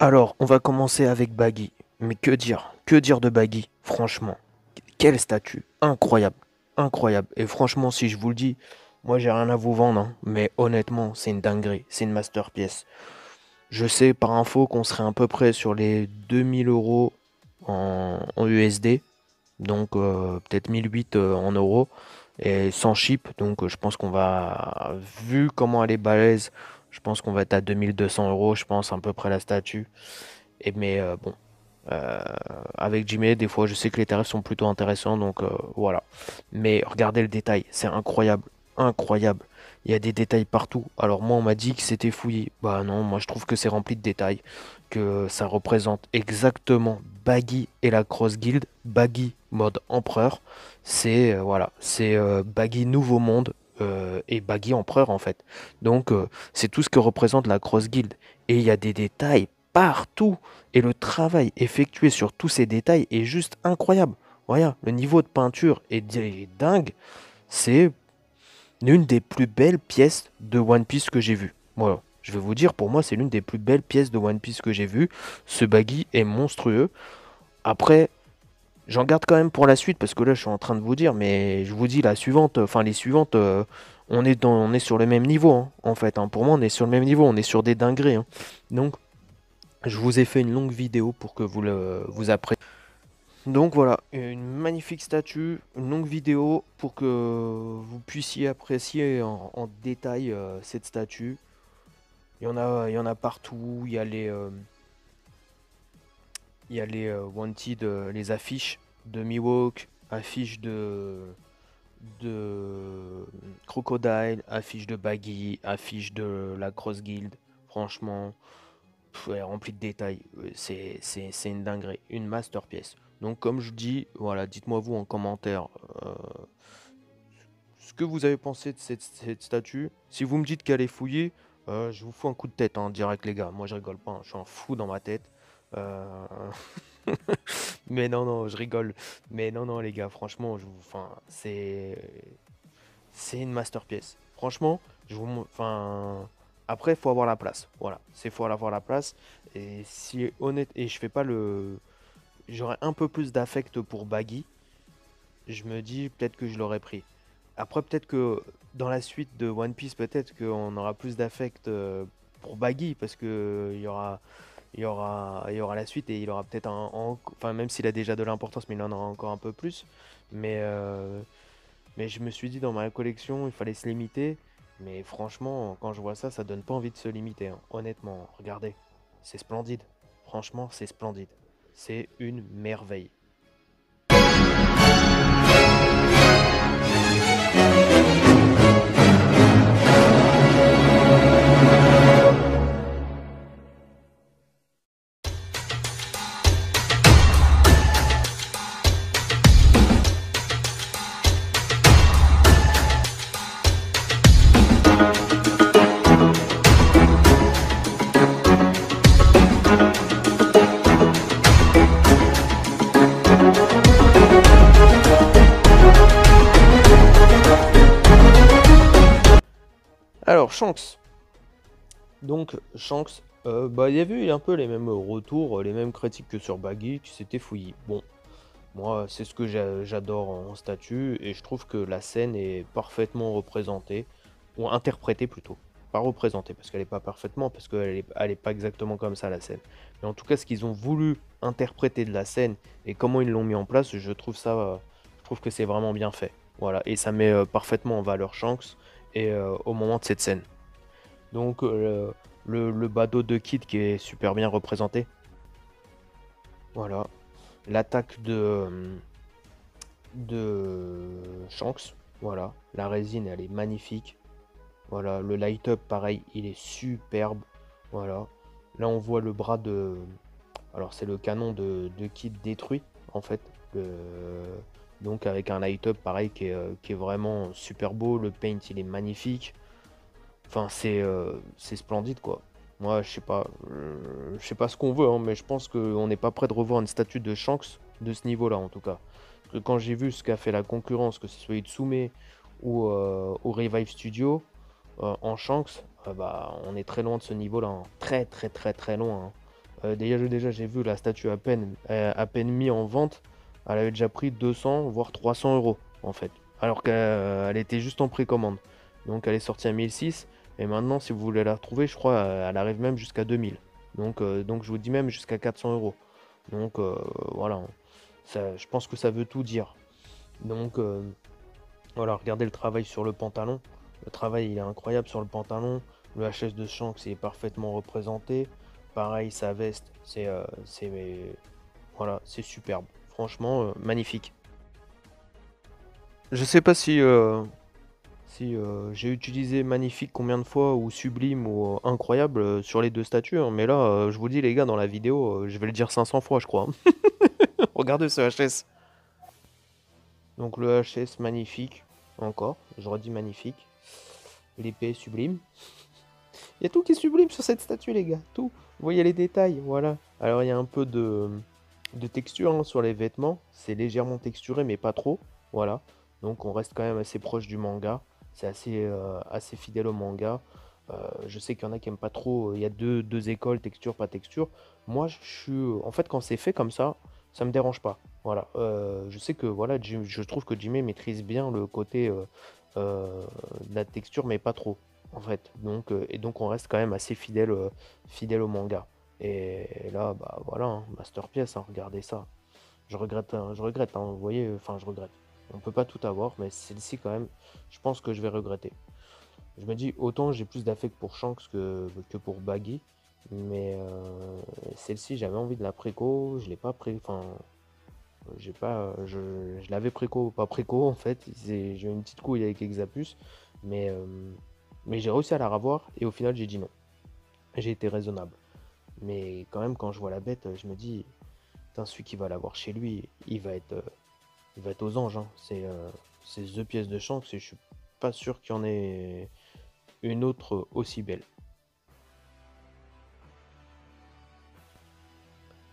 Alors, on va commencer avec Baggy. Mais que dire? Que dire de Baggy? Franchement, quel statut! Incroyable, incroyable. Et franchement, si je vous le dis, moi j'ai rien à vous vendre, hein, mais honnêtement, c'est une dinguerie, c'est une masterpiece. Je sais par info qu'on serait à peu près sur les 2000 € en USD, donc peut-être 1008 en euros, et sans chip, donc je pense qu'on va, vu comment elle est balèze, je pense qu'on va être à 2200 €, je pense, à peu près la statue. Et mais bon, euh, avec Jimmy, des fois, je sais que les tarifs sont plutôt intéressants, donc voilà. Mais regardez le détail, c'est incroyable, incroyable. Il y a des détails partout. Alors moi, on m'a dit que c'était fouillé. Bah non, moi je trouve que c'est rempli de détails, que ça représente exactement Baggy et la Cross Guild. Baggy mode empereur, c'est voilà, c'est Baggy Nouveau Monde et Baggy Empereur en fait. Donc c'est tout ce que représente la Cross Guild. Et il y a des détails partout. Et le travail effectué sur tous ces détails est juste incroyable. Voilà, le niveau de peinture est dingue. C'est l'une des plus belles pièces de One Piece que j'ai vues. Voilà, je vais vous dire, pour moi, c'est l'une des plus belles pièces de One Piece que j'ai vues. Ce baggy est monstrueux. Après, j'en garde quand même pour la suite parce que là, je suis en train de vous dire, mais je vous dis la suivante, enfin les suivantes, on est sur le même niveau, hein, en fait, hein. Pour moi, on est sur le même niveau, on est sur des dingueries, hein. Donc, je vous ai fait une longue vidéo pour que vous appréciez. Donc voilà, une magnifique statue, une longue vidéo pour que vous puissiez apprécier en détail cette statue. Il y en a partout. Il y a les wanted, les affiches de Miwok, affiches de Crocodile, affiches de Baggy, affiches de la Cross Guild. Franchement, ouais, rempli de détails. C'est une dinguerie, une masterpiece. Donc comme je dis, voilà, dites-moi vous en commentaire euh, ce que vous avez pensé de cette statue. Si vous me dites qu'elle est fouillée, je vous fous un coup de tête, hein, direct les gars. Moi je rigole pas, hein, je suis un fou dans ma tête. Euh, Mais non, non, je rigole. Mais non, non les gars, franchement, enfin, c'est une masterpiece. Franchement, enfin, après, il faut avoir la place. Voilà, c'est faut avoir la place. Et si honnête, et je fais pas le, j'aurais un peu plus d'affect pour Baggy. Je me dis peut-être que je l'aurais pris. Après, peut-être que dans la suite de One Piece, peut-être qu'on aura plus d'affect pour Baggy parce que il y aura la suite et il aura peut-être enfin même s'il a déjà de l'importance, mais il en aura encore un peu plus. Mais mais je me suis dit dans ma collection, il fallait se limiter. Mais franchement, quand je vois ça, ça donne pas envie de se limiter, hein. Honnêtement, regardez, c'est splendide. Franchement, c'est splendide. C'est une merveille. Alors, Shanks. Donc, Shanks, bah, il y avait eu un peu les mêmes retours, les mêmes critiques que sur Baggy, qui s'était fouillis. Bon, moi, c'est ce que j'adore en statue, et je trouve que la scène est parfaitement représentée, ou interprétée plutôt. Pas représentée, parce qu'elle n'est pas parfaitement, parce elle est pas exactement comme ça la scène. Mais en tout cas, ce qu'ils ont voulu interpréter de la scène, et comment ils l'ont mis en place, je trouve que c'est vraiment bien fait. Voilà, et ça met parfaitement en valeur Shanks, et au moment de cette scène. Donc, le badaud de Kid qui est super bien représenté. Voilà. L'attaque de Shanks. Voilà. La résine, elle est magnifique. Voilà. Le light-up, pareil, il est superbe. Voilà. Là, on voit le bras de. Alors, c'est le canon de Kid détruit, en fait. Donc, avec un light-up, pareil, qui est vraiment super beau. Le paint, il est magnifique. Enfin, c'est splendide, quoi. Moi, je sais pas ce qu'on veut, hein, mais je pense qu'on n'est pas prêt de revoir une statue de Shanks de ce niveau-là, en tout cas. Parce que quand j'ai vu ce qu'a fait la concurrence, que ce soit Itsume ou Revive Studio, en Shanks, bah, on est très loin de ce niveau-là, hein. Très, très, très, très loin, hein. Déjà j'ai vu la statue à peine mis en vente, elle avait déjà pris 200 voire 300 euros en fait, alors qu'elle était juste en précommande. Donc elle est sortie à 1006 et maintenant si vous voulez la retrouver, je crois elle arrive même jusqu'à 2000. Donc je vous dis même jusqu'à 400 euros. Donc voilà, je pense que ça veut tout dire. Donc voilà, regardez le travail sur le pantalon. Le travail il est incroyable sur le pantalon. Le HS de Shanks est parfaitement représenté. Pareil, sa veste, voilà, c'est superbe. Franchement, magnifique. Je sais pas si j'ai utilisé magnifique combien de fois ou sublime ou incroyable sur les deux statues, hein, mais là, je vous dis les gars, dans la vidéo, je vais le dire 500 fois, je crois, hein. Regardez ce HS. Donc le HS magnifique, encore, je redis magnifique. L'épée sublime. Il y a tout qui est sublime sur cette statue, les gars. Tout. Vous voyez les détails, voilà. Alors, il y a un peu de texture hein, sur les vêtements. C'est légèrement texturé, mais pas trop. Voilà. Donc, on reste quand même assez proche du manga. C'est assez fidèle au manga. Je sais qu'il y en a qui n'aiment pas trop. Il y a deux écoles, texture, pas texture. Moi, je suis. En fait, quand c'est fait comme ça me dérange pas. Voilà. Je sais que voilà, je trouve que Jimmy maîtrise bien le côté de la texture, mais pas trop en fait. Donc on reste quand même assez fidèle au manga. Et là, bah voilà, hein, masterpiece, hein, regardez ça. Je regrette, hein, vous voyez, enfin je regrette. On peut pas tout avoir, mais celle-ci quand même, je pense que je vais regretter. Je me dis, autant j'ai plus d'affect pour Shanks que pour Baggy, mais celle-ci j'avais envie de la préco, je l'ai pas enfin, j'ai pas, je l'avais préco, pas préco en fait. J'ai eu une petite couille avec Exapus, mais, euh, mais j'ai réussi à la revoir et au final j'ai dit non. J'ai été raisonnable. Mais quand même, quand je vois la bête, je me dis, putain, celui qui va l'avoir chez lui, il va être aux anges, hein. C'est The pièce de chance et je suis pas sûr qu'il y en ait une autre aussi belle.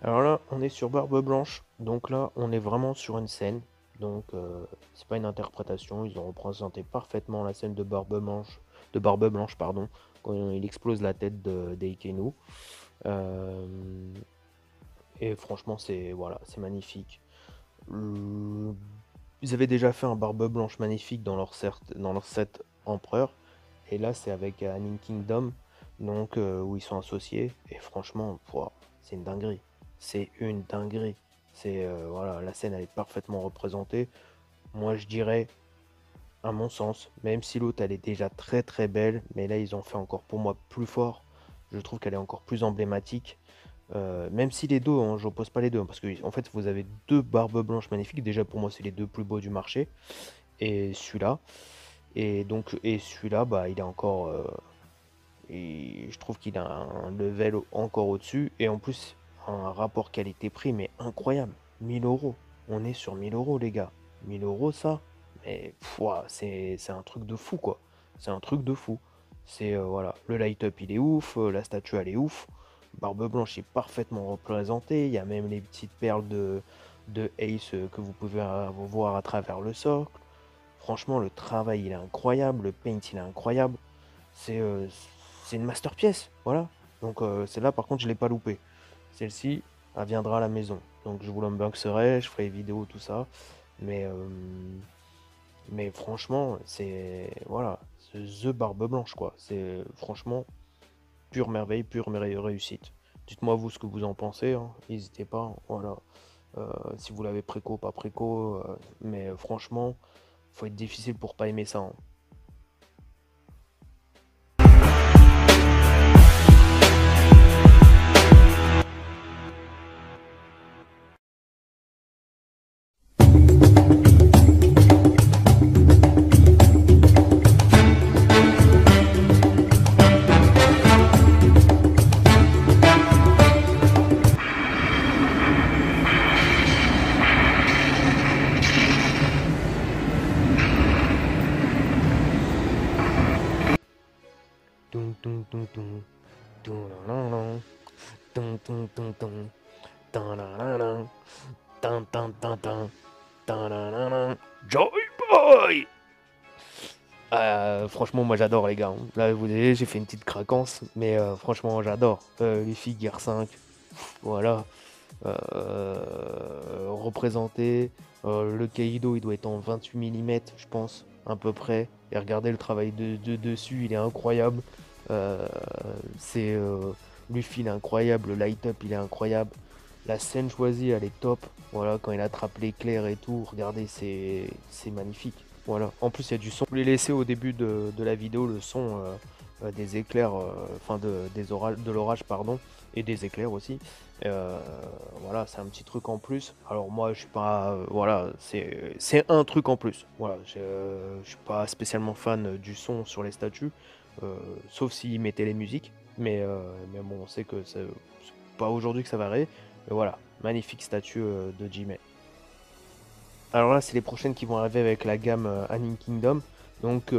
Alors là, on est sur Barbe Blanche. Donc là, on est vraiment sur une scène. Donc c'est pas une interprétation. Ils ont représenté parfaitement la scène de Barbe Blanche, pardon, quand il explose la tête d'Eikenu. Euh, et franchement, c'est voilà, c'est magnifique. Le- Ils avaient déjà fait un Barbe Blanche magnifique dans leur set Empereur. Et là, c'est avec Anime Kingdom, donc où ils sont associés. Et franchement, pouah, c'est une dinguerie. C'est une dinguerie. Voilà, la scène elle est parfaitement représentée. Moi, je dirais, à mon sens, même si l'autre elle est déjà très très belle, mais là ils ont fait encore pour moi plus fort. Je trouve qu'elle est encore plus emblématique. Même si les deux, hein, j'oppose pas les deux, hein, parce que en fait vous avez deux barbes blanches magnifiques. Déjà pour moi c'est les deux plus beaux du marché. Et celui-là. Et celui-là, bah il est encore. Et je trouve qu'il a un level encore au-dessus. Et en plus, un rapport qualité-prix, mais incroyable. 1000 euros. On est sur 1000 euros, les gars. 1000 euros, ça. Mais ouah, c'est un truc de fou, quoi. C'est un truc de fou. Voilà. Le light-up, il est ouf. La statue, elle est ouf. Barbe Blanche est parfaitement représentée. Il y a même les petites perles de Ace que vous pouvez voir à travers le socle. Franchement, le travail, il est incroyable. Le paint, il est incroyable. C'est euh, c'est une masterpièce, voilà. Donc celle-là, par contre, je l'ai pas loupée. Celle-ci, elle viendra à la maison. Donc je vous l'unboxerai, je ferai les vidéos, tout ça. Mais, euh, mais franchement, c'est voilà, c'est The Barbe Blanche, quoi. C'est franchement pure merveille, réussite. Dites-moi vous ce que vous en pensez, hein. N'hésitez pas, voilà. Si vous l'avez préco, pas préco, mais franchement, faut être difficile pour pas aimer ça, hein. Tung, tung, tung, tung. Tung, la, la, la. Tung, tung, tung, tung. Tan, la, la, la. Tan, tan, tan, tan. Tan, la, la, la. Joy Boy! Franchement, moi j'adore les gars, hein. Là, vous voyez, j'ai fait une petite craquance, mais franchement, j'adore. Les filles Gear 5, Voilà. Représenté. Le Kaido, il doit être en 28 mm, je pense, à peu près. Et regardez le travail dessus, il est incroyable. Euh, c'est Luffy, il est incroyable. Le light-up, il est incroyable. La scène choisie, elle est top. Voilà, quand il attrape l'éclair et tout, regardez, c'est magnifique. Voilà. En plus, il y a du son. Je voulais laisser au début de la vidéo le son des éclairs, enfin de l'orage, pardon, et des éclairs aussi. Euh, voilà, c'est un petit truc en plus. Alors moi, je suis pas, voilà, c'est un truc en plus. Voilà, je suis pas spécialement fan du son sur les statues, sauf s'ils mettaient les musiques. Mais bon, on sait que c'est pas aujourd'hui que ça va arriver. Mais voilà, magnifique statue de Jimé. Alors là, c'est les prochaines qui vont arriver avec la gamme Anime Kingdom. Donc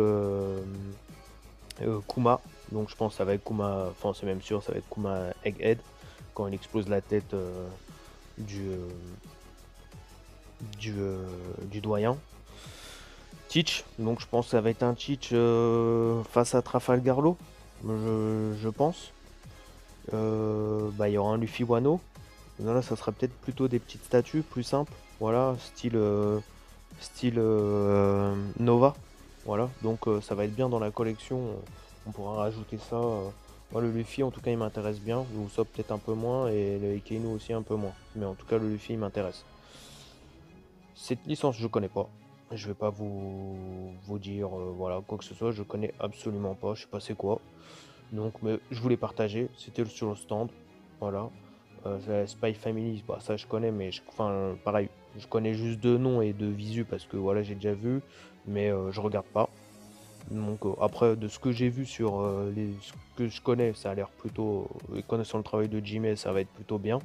Kuma. Donc je pense que ça va être Kuma, enfin c'est même sûr, ça va être Kuma Egghead quand il explose la tête du, euh, du doyen. Teach, donc je pense que ça va être un Teach face à Trafalgar Law, je pense. Bah, il y aura un Luffy Wano. Là, ça sera peut-être plutôt des petites statues plus simples. Voilà, style Nova. Voilà, donc ça va être bien dans la collection. On pourra rajouter ça. Moi, le Luffy, en tout cas, il m'intéresse bien. Le Usopp peut-être un peu moins et le Ikeinu aussi un peu moins. Mais en tout cas, le Luffy, il m'intéresse. Cette licence, je connais pas. Je vais pas vous dire voilà quoi que ce soit. Je connais absolument pas. Je sais pas c'est quoi. Donc, mais je voulais partager. C'était sur le stand. Voilà. La Spy Family, bah, ça je connais, mais enfin, pareil, je connais juste deux noms et deux visu parce que voilà, j'ai déjà vu, mais je regarde pas. Donc après, de ce que j'ai vu sur ce que je connais, ça a l'air plutôt, et connaissant le travail de Jimmy, ça va être plutôt bien.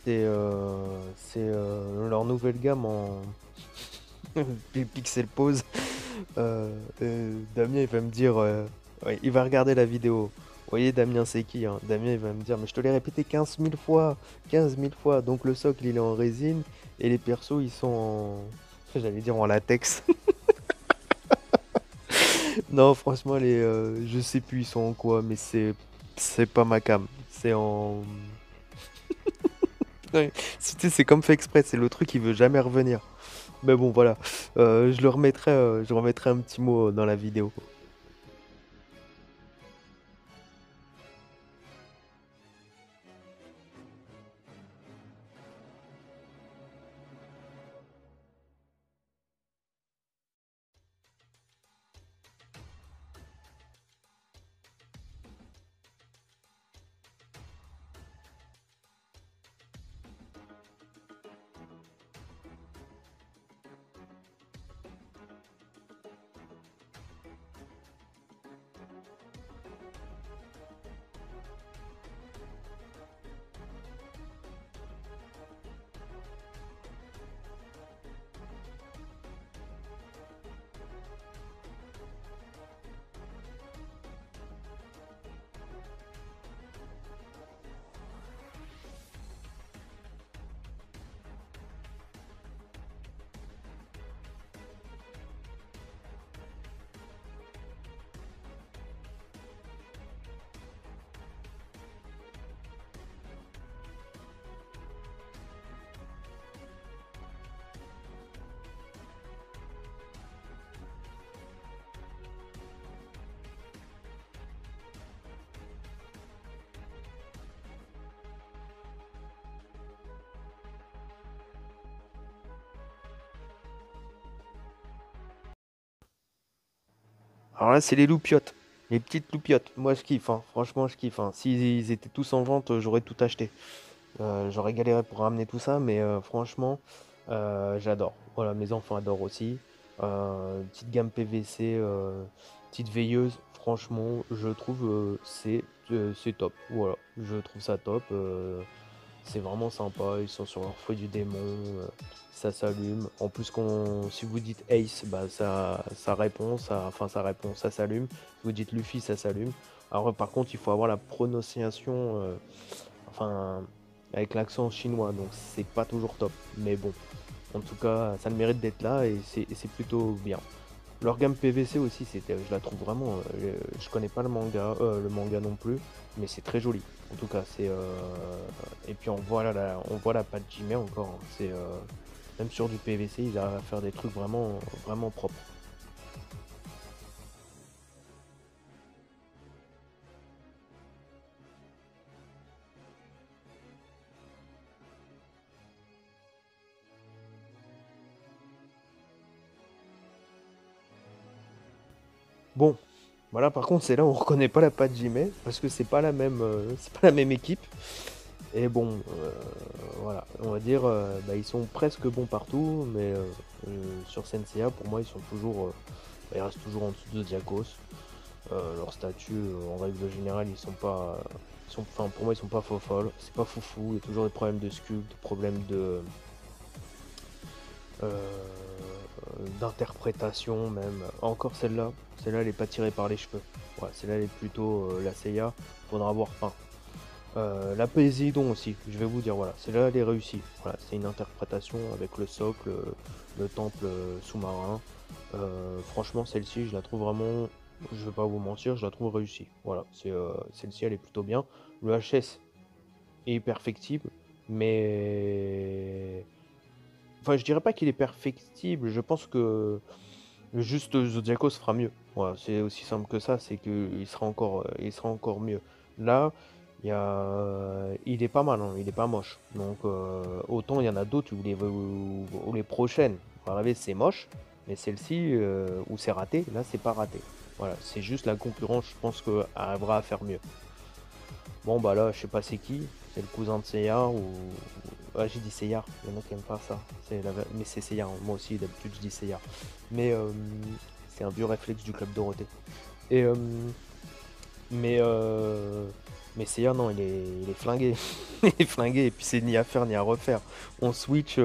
Leur nouvelle gamme en Pixel Pose. Damien, il va me dire, ouais, il va regarder la vidéo. Vous voyez, Damien, c'est qui hein. Damien, il va me dire, mais je te l'ai répété 15 000 fois, 15 000 fois. Donc le socle, il est en résine et les persos, ils sont en, j'allais dire en latex. Non, franchement, je sais plus, ils sont en quoi, mais c'est pas ma cam. C'est en, ouais, c'est comme fait exprès. C'est le truc qui veut jamais revenir. Mais bon, voilà. Je remettrai un petit mot dans la vidéo. Alors là, c'est les loupiottes. Les petites loupiottes. Moi, je kiffe, hein. Franchement, je kiffe, hein. S'ils étaient tous en vente, j'aurais tout acheté. J'aurais galéré pour ramener tout ça, mais franchement, j'adore. Voilà, mes enfants adorent aussi. Petite gamme PVC, petite veilleuse. Franchement, je trouve c'est top. Voilà, je trouve ça top. C'est vraiment sympa, ils sont sur leur fouet du démon, ça s'allume. En plus, si vous dites Ace, bah ça répond, ça répond, ça s'allume. Si vous dites Luffy, ça s'allume. Alors par contre, il faut avoir la prononciation, enfin, avec l'accent chinois, donc c'est pas toujours top. Mais bon, en tout cas, ça le mérite d'être là et c'est plutôt bien. Leur gamme PVC aussi, je la trouve vraiment. Je connais pas le manga non plus, mais c'est très joli. En tout cas, et puis on voit la patte Jimé encore, hein. Même sur du PVC, ils arrivent à faire des trucs vraiment, vraiment propres. Bon, voilà, par contre, c'est là où on reconnaît pas la patte Jimé, parce que c'est pas la même équipe. Et bon, voilà, on va dire, bah, ils sont presque bons partout, mais sur Senseiya, pour moi, ils restent toujours en dessous de Zodiacos. Leur statut, en règle générale, enfin, pour moi, ils sont pas faux-folles, c'est pas foufou, il y a toujours des problèmes de sculpt, des problèmes d'interprétation même. Encore celle-là, elle est pas tirée par les cheveux. Ouais, celle-là, elle est plutôt la Seiya, faudra avoir faim. La Poséidon aussi, je vais vous dire, voilà, celle-là elle est réussie. Voilà, c'est une interprétation avec le socle, le temple sous-marin. Franchement, celle-ci, je la trouve vraiment, je vais pas vous mentir, je la trouve réussie. Voilà, celle-ci elle est plutôt bien. Le HS est perfectible, mais enfin, je dirais pas qu'il est perfectible, je pense que juste Zodiacos fera mieux. Voilà, c'est aussi simple que ça, c'est il sera encore mieux. Là, il est pas mal, hein, il est pas moche. Donc autant il y en a d'autres où les prochaines vont arriver, c'est moche, mais celle-ci où c'est raté, là c'est pas raté. Voilà, c'est juste la concurrence, je pense que arrivera à faire mieux. Bon bah là, je sais pas c'est qui, c'est le cousin de Seyar ou ah, j'ai dit Seyar, il y en a qui aiment pas ça. Mais c'est Seyar, hein. Moi aussi d'habitude je dis Seyar. Mais c'est un vieux réflexe du club Dorothée. Et mais Seiya, non, il est flingué. Il est flingué, et puis c'est ni à faire ni à refaire. On switch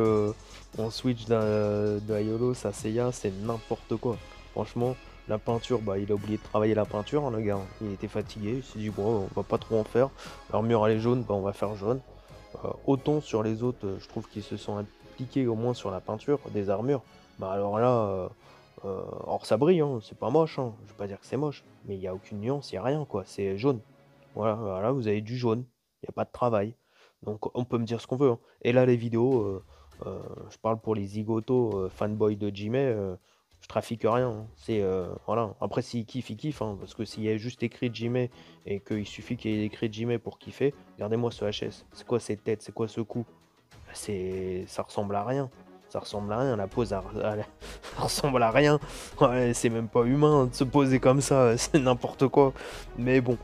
d'Aiolo à Seiya, c'est n'importe quoi. Franchement, la peinture, bah, il a oublié de travailler la peinture, hein, le gars. Il était fatigué, il s'est dit, bon, on va pas trop en faire. L'armure, elle est jaune, bah, on va faire jaune. Autant sur les autres, je trouve qu'ils se sont impliqués au moins sur la peinture des armures. Bah, alors là, or ça brille, hein, c'est pas moche, hein. Je vais pas dire que c'est moche, mais il n'y a aucune nuance, il n'y a rien, quoi. C'est jaune. Voilà, vous avez du jaune, il n'y a pas de travail. Donc on peut me dire ce qu'on veut, hein. Et là, les vidéos, je parle pour les zigotos, fanboys de Jimé, je trafique rien, hein. Voilà. Après, s'ils kiffent, ils kiffent, hein, parce que s'il y a juste écrit Jimé et qu'il suffit qu'il y ait écrit Jimé pour kiffer, regardez-moi ce HS. C'est quoi cette tête? C'est quoi ce cou? Ça ressemble à rien. Ça ressemble à rien, la pose, ça ressemble à rien. Ouais, c'est même pas humain de se poser comme ça, c'est n'importe quoi. Mais bon,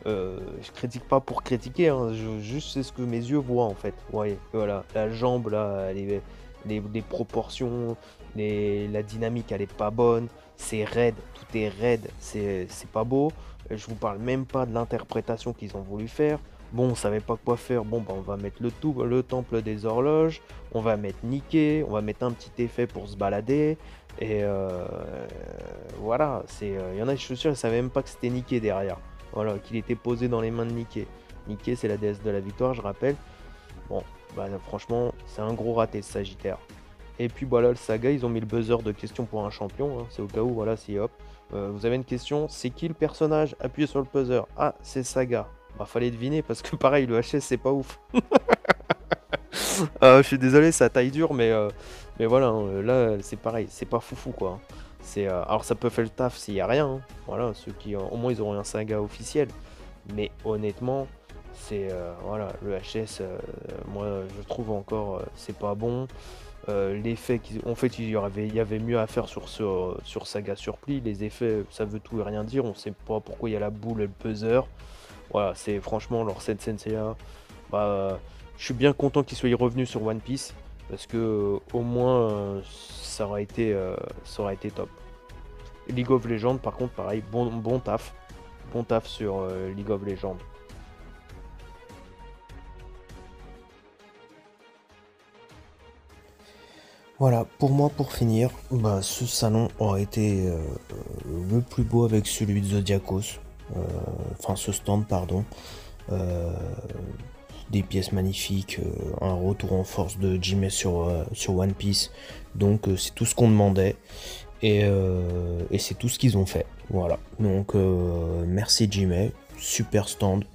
je critique pas pour critiquer, hein, juste c'est ce que mes yeux voient en fait. Ouais, voilà, la jambe là, les proportions, la dynamique elle est pas bonne, c'est raide, tout est raide, c'est pas beau. Je vous parle même pas de l'interprétation qu'ils ont voulu faire. Bon, on savait pas quoi faire. Bon, bah, on va mettre le temple des horloges. On va mettre Niké. On va mettre un petit effet pour se balader. Et voilà. Il y en a, je suis sûr, ils savaient même pas que c'était Niké derrière. Voilà, qu'il était posé dans les mains de Niké. Niké, c'est la déesse de la victoire, je rappelle. Bon, bah, franchement, c'est un gros raté ce Sagittaire. Et puis voilà, le Saga, ils ont mis le buzzer de questions pour un champion, hein. C'est au cas où, voilà, si hop. Vous avez une question, c'est qui le personnage? Appuyez sur le buzzer. Ah, c'est Saga. Bah, fallait deviner parce que pareil, le HS, c'est pas ouf. Je suis désolé, ça taille dur, mais voilà, hein, là, c'est pareil, c'est pas foufou quoi, hein. Alors, ça peut faire le taf s'il y a rien, hein. Voilà, ceux qui, au moins, ils auront un Saga officiel. Mais honnêtement, voilà, le HS, moi, je trouve encore, c'est pas bon. L'effet en fait il y avait mieux à faire sur Saga Surpli. Les effets ça veut tout et rien dire, on sait pas pourquoi il y a la boule et le buzzer. Voilà, c'est franchement leur Senseiya, bah, je suis bien content qu'ils soient revenus sur One Piece parce que au moins ça aurait été top. League of Legends par contre pareil, bon taf sur League of Legends. Voilà, pour moi, pour finir, bah, ce salon aurait été le plus beau avec celui de Zodiacos. Enfin, ce stand, pardon. Euh, des pièces magnifiques, un retour en force de Jimmy sur One Piece. Donc, c'est tout ce qu'on demandait. Et c'est tout ce qu'ils ont fait. Voilà. Donc merci Jimmy, super stand,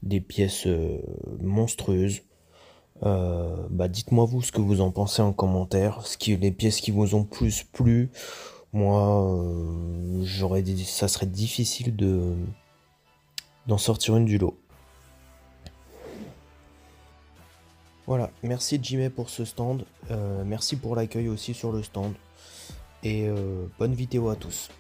des pièces monstrueuses. Bah dites-moi vous ce que vous en pensez en commentaire, les pièces qui vous ont plus plu. Moi, ça serait difficile d'en sortir une du lot. Voilà, merci Jimmy pour ce stand, merci pour l'accueil aussi sur le stand, et bonne vidéo à tous.